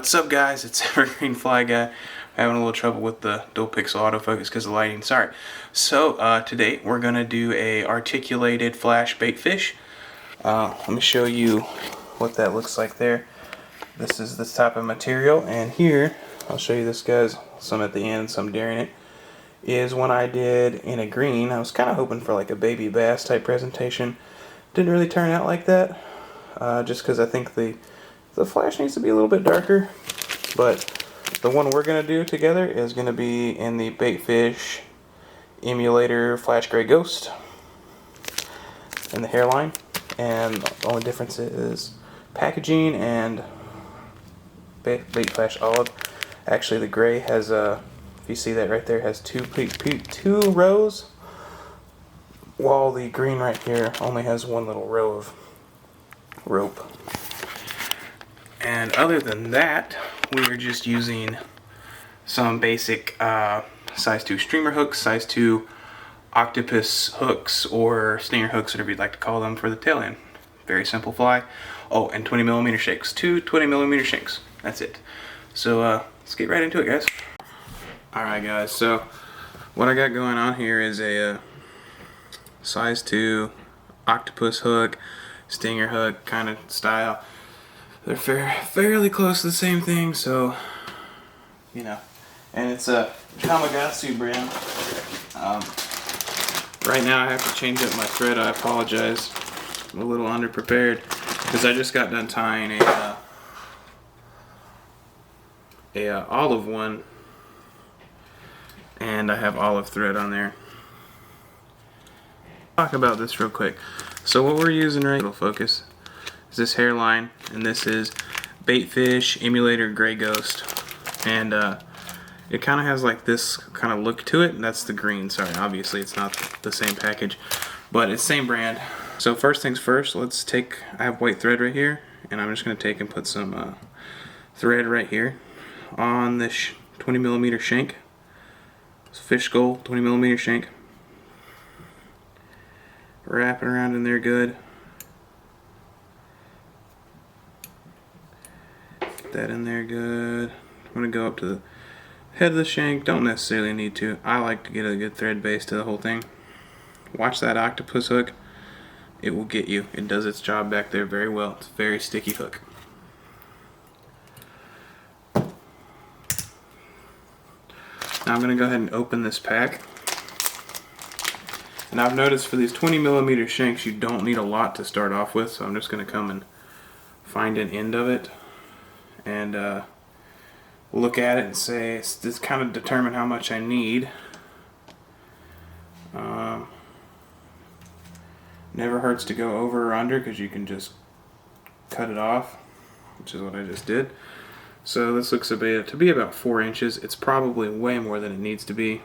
What's up, guys? It's Evergreen Fly Guy. Having a little trouble with the dual pixel autofocus because of the lighting. Sorry. So today we're gonna do a articulated flash bait fish. Let me show you what that looks like there. This is this type of material, and here I'll show you this, guys. Some at the end, some during it. Is one I did in a green. I was kind of hoping for like a baby bass type presentation. Didn't really turn out like that, just because I think the flash needs to be a little bit darker. But the one we're going to do together is going to be in the Baitfish Emulator Flash Gray Ghost in the hairline. And the only difference is packaging and bait flash olive. Actually, the gray has if you see that right there, has two rows, while the green right here only has one little row of rope. And other than that, we are just using some basic size 2 streamer hooks, size 2 octopus hooks, or stinger hooks, whatever you'd like to call them, for the tail end. Very simple fly. Oh, and 20mm shanks. 2 20mm shanks. That's it. So let's get right into it, guys. Alright, guys, so what I got going on here is a size 2 octopus hook, stinger hook kind of style. They're fairly close to the same thing, so, you know. And it's a Kamagatsu brand. Right now I have to change up my thread. I apologize. I'm a little underprepared because I just got done tying a olive one, and I have olive thread on there. Talk about this real quick. So what we're using right now, focus, is this hairline, and this is Baitfish Emulator Gray Ghost, and it kind of has like this kind of look to it, and that's the green. Sorry, obviously it's not the same package, but it's same brand. So first things first, let's take, I have white thread right here, and I'm just going to take and put some thread right here on this 20mm shank. It's fish skull 20mm shank. Wrap it around in there good. Get that in there good. I'm going to go up to the head of the shank. Don't necessarily need to. I like to get a good thread base to the whole thing. Watch that octopus hook. It will get you. It does its job back there very well. It's a very sticky hook. Now I'm going to go ahead and open this pack. And I've noticed for these 20mm shanks, you don't need a lot to start off with, so I'm just going to come and find an end of it and look at it and say, just kind of determine how much I need. Never hurts to go over or under because you can just cut it off, which is what I just did. So this looks to be about 4 inches. It's probably way more than it needs to be.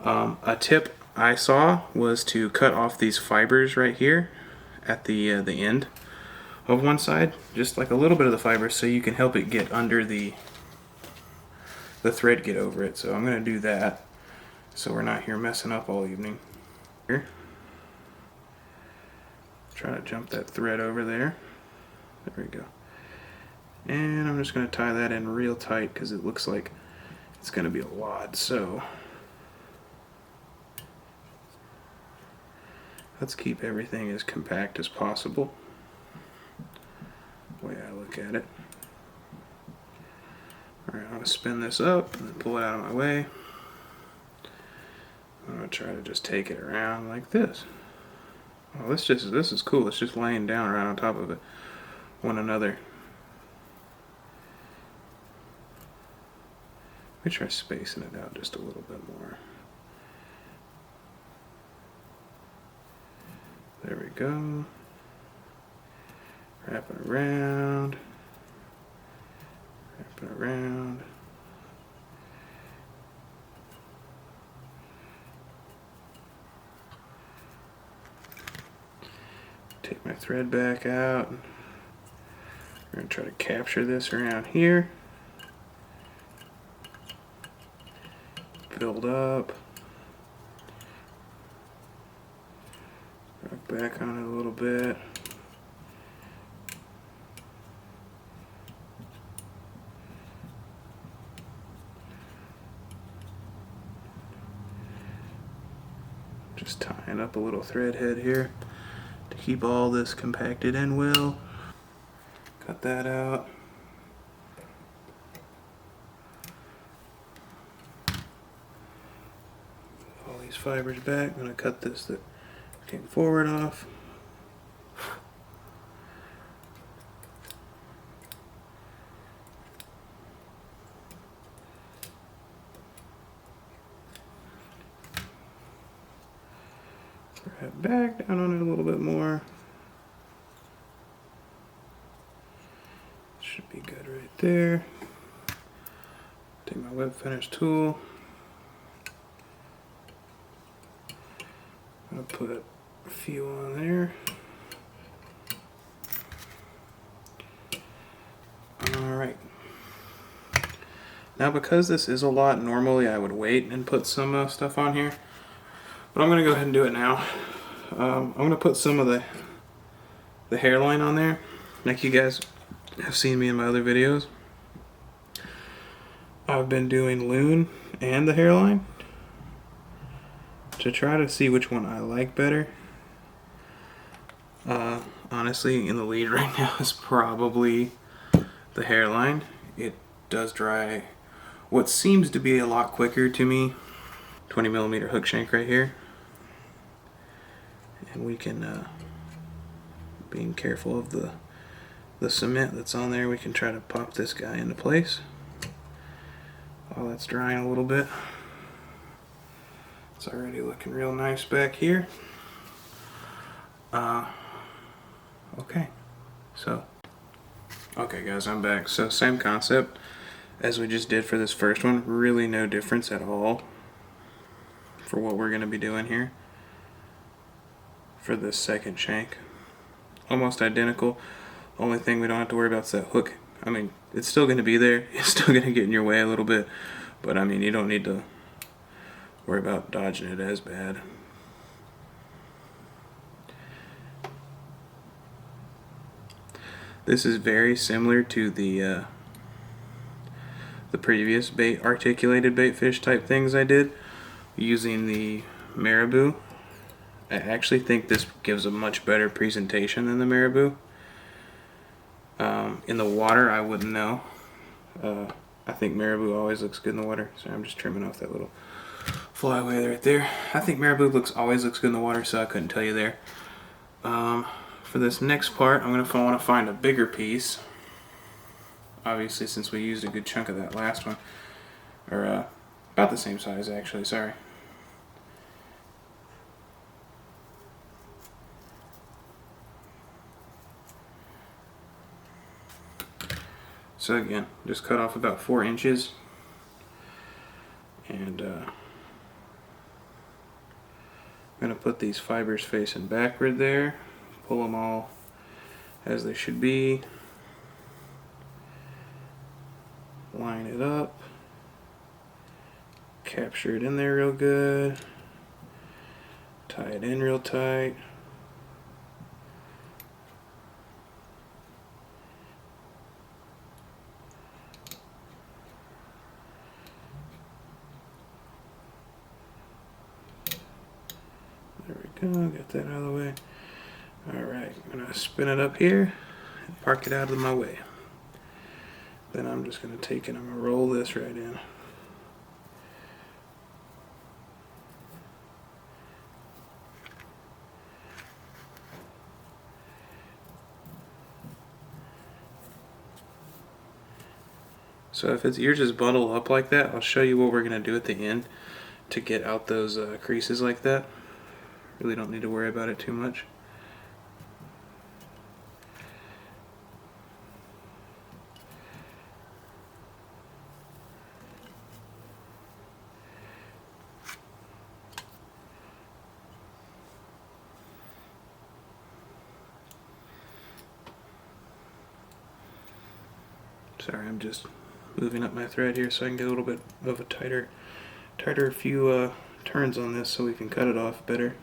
A tip I saw was to cut off these fibers right here at the end of one side, just like a little bit of the fibers, so you can help it get under the thread, get over it. So I'm going to do that so we're not here messing up all evening. Here, try to jump that thread over there. There we go. And I'm just going to tie that in real tight because it looks like it's going to be a lot. So let's keep everything as compact as possible, the way I look at it. Alright, I'm going to spin this up and then pull it out of my way. I'm going to try to just take it around like this. Oh, this is cool. It's just laying down right on top of it, one another. Let me try spacing it out just a little bit more. There we go. Wrap it around. Wrap it around. Take my thread back out. We're going to try to capture this around here. Build up. Back on it a little bit. Just tying up a little thread head here to keep all this compacted in well. Cut that out. All these fibers back. I'm going to cut this that came forward off. Head back, down on it a little bit more. Should be good right there. Take my web finish tool. I'll put a few on there. Alright. Now because this is a lot, normally I would wait and put some stuff on here. But I'm going to go ahead and do it now. I'm going to put some of the hairline on there, like you guys have seen me in my other videos. I've been doing loon and the hairline to try to see which one I like better. Honestly, in the lead right now is probably the hairline. It does dry what seems to be a lot quicker to me. 20mm hook shank right here. And we can, being careful of the cement that's on there, we can try to pop this guy into place while that's drying a little bit. It's already looking real nice back here. Okay, okay guys, I'm back. So same concept as we just did for this first one. Really no difference at all for what we're going to be doing here for this second shank. Almost identical. Only thing we don't have to worry about is that hook. I mean, it's still going to be there. It's still going to get in your way a little bit. But I mean, you don't need to worry about dodging it as bad. This is very similar to the previous articulated bait fish type things I did using the marabou. I actually think this gives a much better presentation than the marabou. In the water, I wouldn't know. I think marabou always looks good in the water. So I'm just trimming off that little flyway right there. I think marabou always looks good in the water, so I couldn't tell you there. For this next part, I'm going to want to find a bigger piece. Obviously, since we used a good chunk of that last one. Or about the same size, actually, sorry. So again, just cut off about 4 inches. And I'm going to put these fibers facing backward there. Pull them all as they should be. Line it up. Capture it in there real good. Tie it in real tight. There we go, got that out of the way. Alright, I'm going to spin it up here and park it out of my way. Then I'm just going to take it and I'm going to roll this right in. So if yours is bundled up like that, I'll show you what we're going to do at the end to get out those creases like that. Really don't need to worry about it too much. Sorry, I'm just moving up my thread here so I can get a little bit of a tighter few turns on this so we can cut it off better.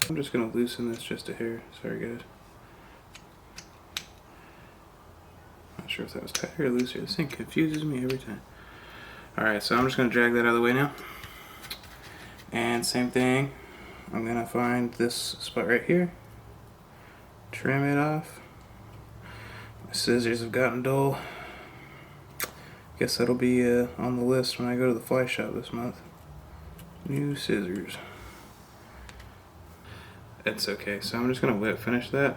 I'm just going to loosen this just a hair. Sorry guys. Not sure if that was tighter or looser. This thing confuses me every time. Alright, so I'm just going to drag that out of the way now. And same thing, I'm going to find this spot right here. Trim it off. My scissors have gotten dull. Guess that'll be on the list when I go to the fly shop this month. New scissors. It's okay, so I'm just going to wet finish that.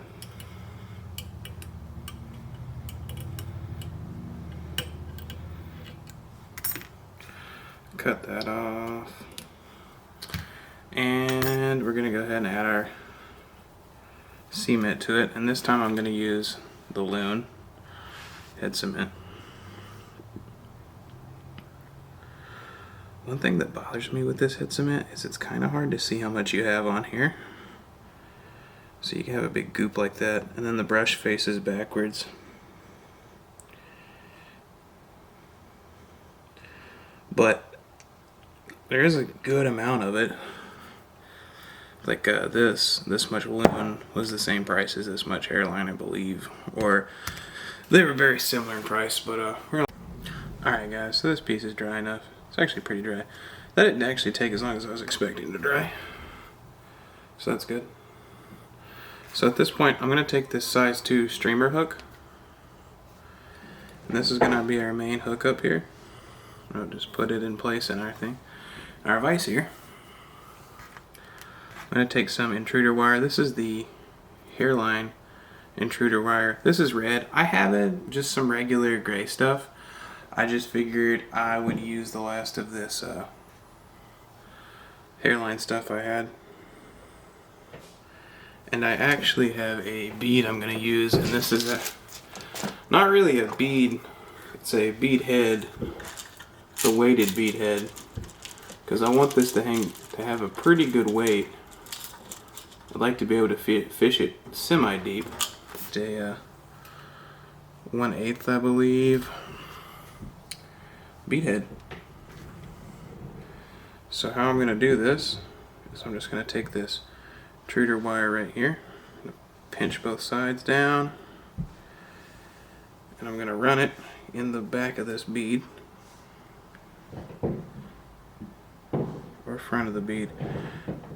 Cut that off. And we're going to go ahead and add our cement to it. And this time I'm going to use the Loon head cement. One thing that bothers me with this head cement is it's kind of hard to see how much you have on here. So you can have a big goop like that, and then the brush faces backwards. But there is a good amount of it. Like this much Loon was the same price as this much hairline, I believe. Or they were very similar in price, but alright guys, so this piece is dry enough. It's actually pretty dry. That didn't actually take as long as I was expecting to dry. So that's good. So at this point, I'm going to take this size 2 streamer hook. And this is going to be our main hook up here. I'll just put it in place and everything. Our vise here. I'm going to take some intruder wire. This is the hairline intruder wire. This is red. I have it, just some regular gray stuff. I just figured I would use the last of this hairline stuff I had. And I actually have a bead I'm going to use, and this is not really a bead, it's a bead head, it's a weighted bead head, because I want this to have a pretty good weight. I'd like to be able to fish it semi-deep. It's a 1/8, I believe, bead head. So how I'm going to do this is I'm just going to take this intruder wire right here, pinch both sides down, and I'm going to run it in the back of this bead, or front of the bead.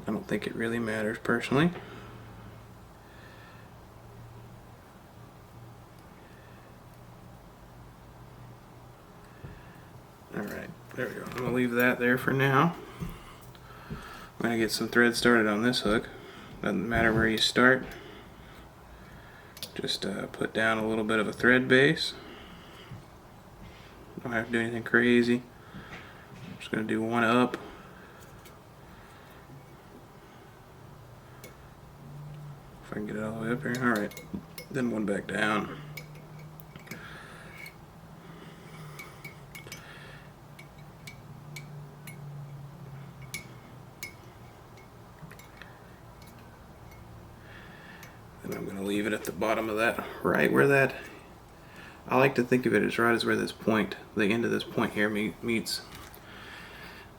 I don't think it really matters personally. Alright, there we go. I'm going to leave that there for now. I'm going to get some thread started on this hook. Doesn't matter where you start. Just put down a little bit of a thread base. Don't have to do anything crazy. I'm just going to do one up. If I can get it all the way up here. Alright. Then one back down. And I'm going to leave it at the bottom of that, right where that, I like to think of it as right as where this point, the end of this point here meets.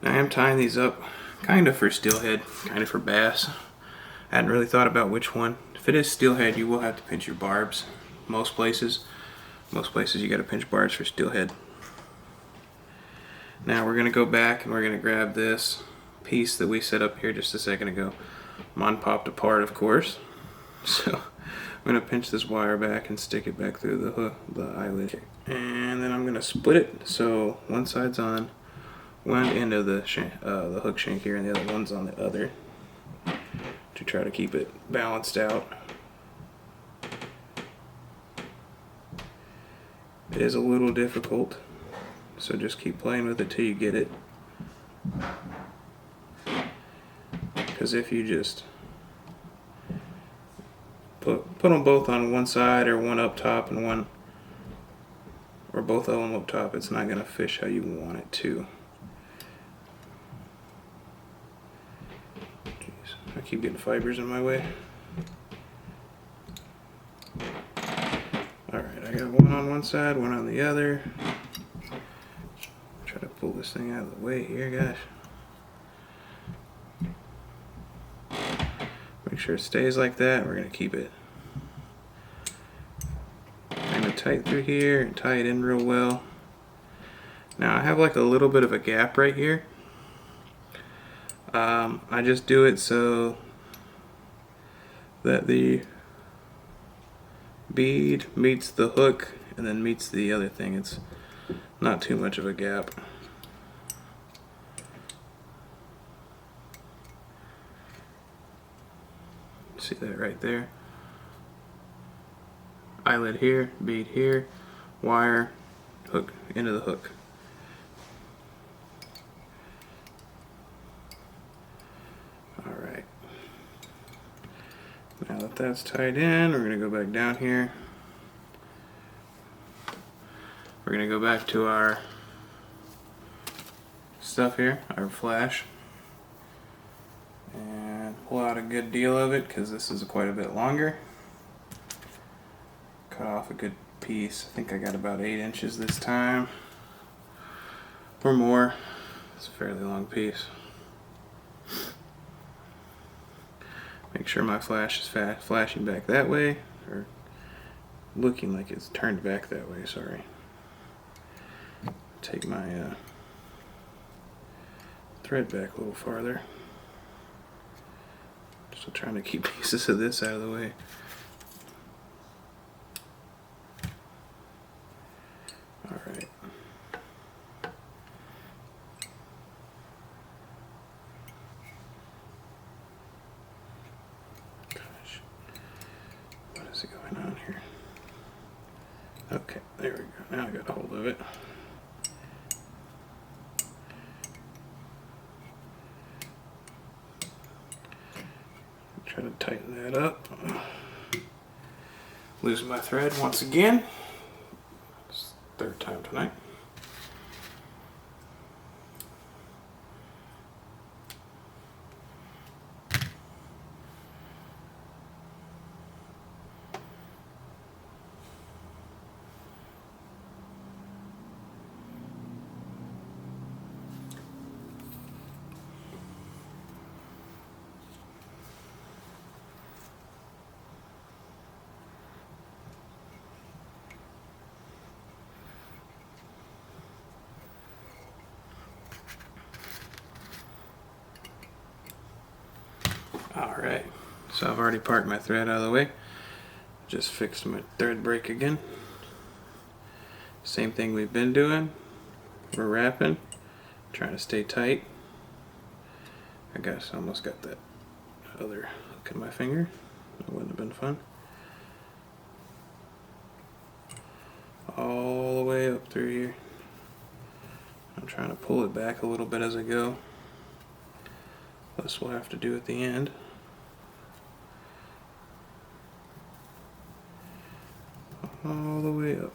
Now I am tying these up kind of for steelhead, kind of for bass. I hadn't really thought about which one. If it is steelhead, you will have to pinch your barbs. Most places you got to pinch barbs for steelhead. Now we're going to go back and we're going to grab this piece that we set up here just a second ago. Mine popped apart, of course. So I'm going to pinch this wire back and stick it back through the hook, the eyelid. And then I'm going to split it so one side's on one end of the hook shank here and the other one's on the other, to try to keep it balanced out. It is a little difficult, so just keep playing with it till you get it. Because if you just put them both on one side, or one up top and one, or both of them up top, it's not going to fish how you want it to. Jeez, I keep getting fibers in my way. Alright, I got one on one side, one on the other. Try to pull this thing out of the way here, guys. Make sure it stays like that. We're going to keep it kind of tight through here and tie it in real well. Now I have like a little bit of a gap right here. I just do it so that the bead meets the hook and then meets the other thing. It's not too much of a gap. See that right there? Eyelet here, bead here, wire, hook into the hook. Alright. Now that that's tied in, we're going to go back down here. We're going to go back to our stuff here, our flash, and pull out a good deal of it because this is quite a bit longer. Cut off a good piece. I think I got about 8 inches this time or more. It's a fairly long piece. Make sure my flash is flashing back that way, or looking like it's turned back that way, sorry. Take my thread back a little farther. Just trying to keep pieces of this out of the way. Alright. Gosh. What is going on here? Okay, there we go. Now I got a hold of it. Try to tighten that up. Losing my thread once again. It's the third time tonight. Alright, so I've already parked my thread out of the way. Just fixed my thread break again. Same thing we've been doing. We're wrapping, trying to stay tight. I guess I almost got that other hook in my finger. That wouldn't have been fun. All the way up through here. I'm trying to pull it back a little bit as I go. This we'll have to do at the end. All the way up.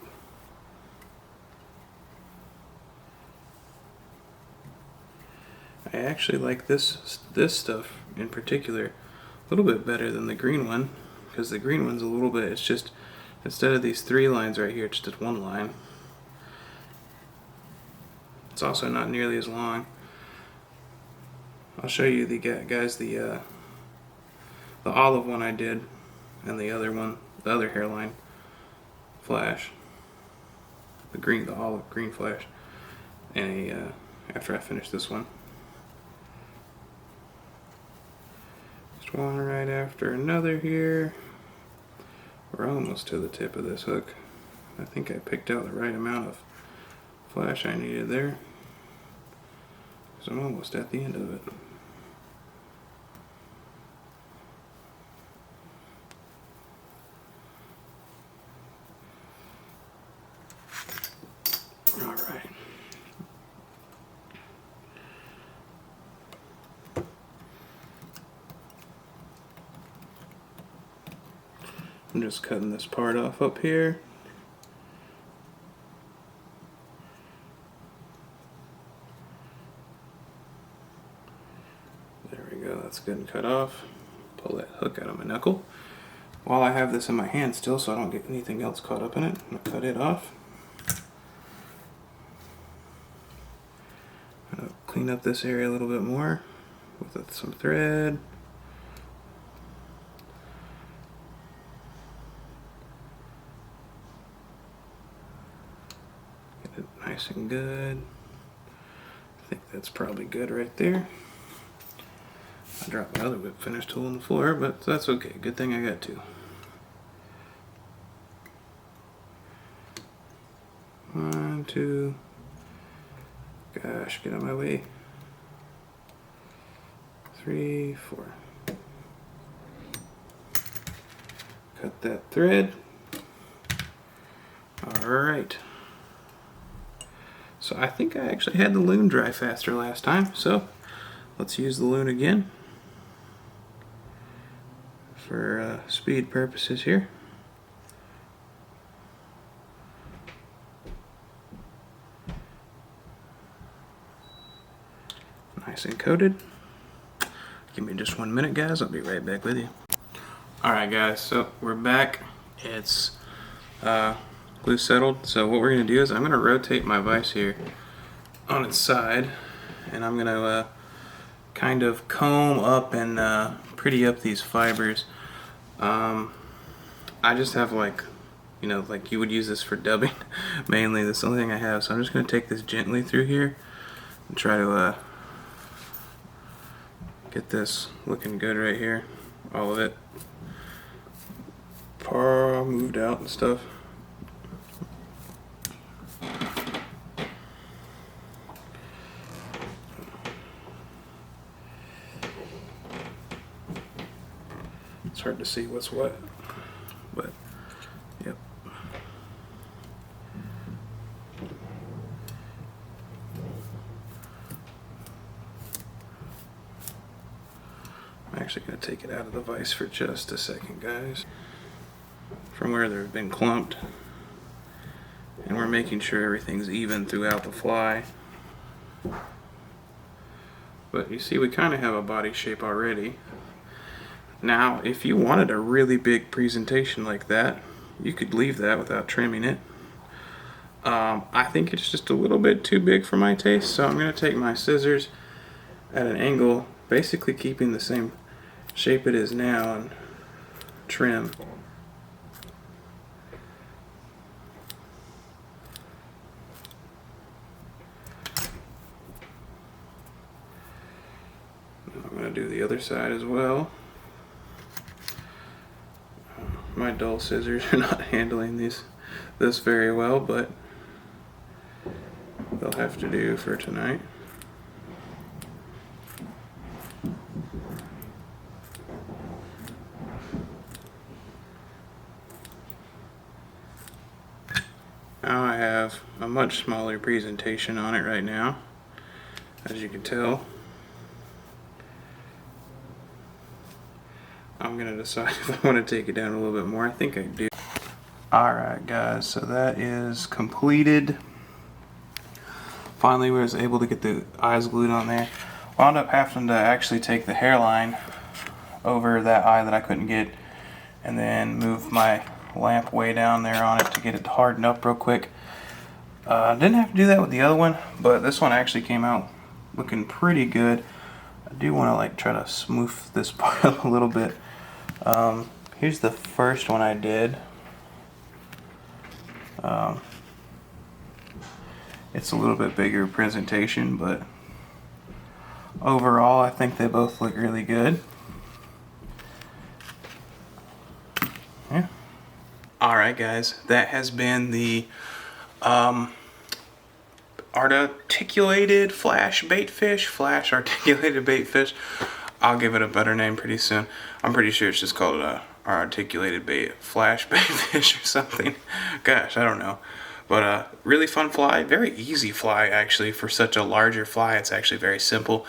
I actually like this stuff in particular a little bit better than the green one, because the green one's a little bit, it's just, instead of these 3 lines right here, it's just 1 line. It's also not nearly as long. I'll show you the guys the olive one I did, and the other one, the other hairline flash, the olive green flash, and after I finish this one. Just one right after another here. We're almost to the tip of this hook. I think I picked out the right amount of flash I needed there, so I'm almost at the end of it. Alright. I'm just cutting this part off up here. There we go, that's good and cut off. Pull that hook out of my knuckle. While I have this in my hand still, so I don't get anything else caught up in it, I'm going to cut it off. Clean up this area a little bit more with some thread. Get it nice and good. I think that's probably good right there. I dropped my other whip finish tool on the floor, but that's okay. Good thing I got two. 1, 2. Gosh, get out of my way. 3, 4. Cut that thread. Alright. So I think I actually had the loom dry faster last time, so let's use the loom again for speed purposes here. Nice and coated. Give me just 1 minute, guys. I'll be right back with you. Alright guys, so we're back. It's glue settled. So what we're going to do is I'm going to rotate my vise here on its side, and I'm going to kind of comb up and pretty up these fibers. I just have like, you know, like you would use this for dubbing mainly. That's the only thing I have. So I'm just going to take this gently through here and try to get this looking good right here. All of it moved out and stuff. It's hard to see what's what, but yep. I'm actually going to take it out of the vise for just a second, guys, from where they've been clumped, and we're making sure everything's even throughout the fly. But you see, we kind of have a body shape already. Now, if you wanted a really big presentation like that, you could leave that without trimming it. I think it's just a little bit too big for my taste, so I'm going to take my scissors at an angle, basically keeping the same shape it is now, and trim. I'm going to do the other side as well. My dull scissors are not handling this very well, but they'll have to do for tonight. Now I have a much smaller presentation on it right now, as you can tell. I'm going to decide if I want to take it down a little bit more. I think I do. Alright guys, so that is completed. Finally we was able to get the eyes glued on there. Wound up having to actually take the hairline over that eye that I couldn't get, and then move my lamp way down there on it to get it hardened up real quick. Didn't have to do that with the other one, but this one actually came out looking pretty good. I do want to like try to smooth this part up a little bit. Here's the first one I did. It's a little bit bigger presentation, but overall I think they both look really good. Yeah. Alright guys, that has been the articulated flash articulated baitfish. I'll give it a better name pretty soon. I'm pretty sure it's just called our articulated flash baitfish or something. Gosh, I don't know. But really fun fly, very easy fly actually. For such a larger fly, it's actually very simple.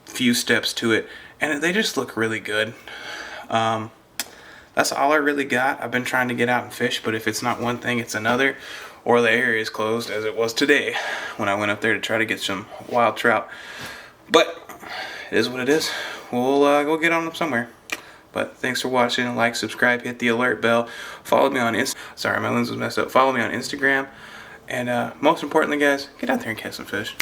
Few steps to it, and they just look really good. That's all I really got. I've been trying to get out and fish, but if it's not one thing, it's another, or the area is closed, as it was today when I went up there to try to get some wild trout. But it is what it is. We'll go get on them somewhere. But thanks for watching. Like, subscribe, hit the alert bell. Follow me on Sorry, my lens was messed up. Follow me on Instagram. And most importantly, guys, get out there and catch some fish.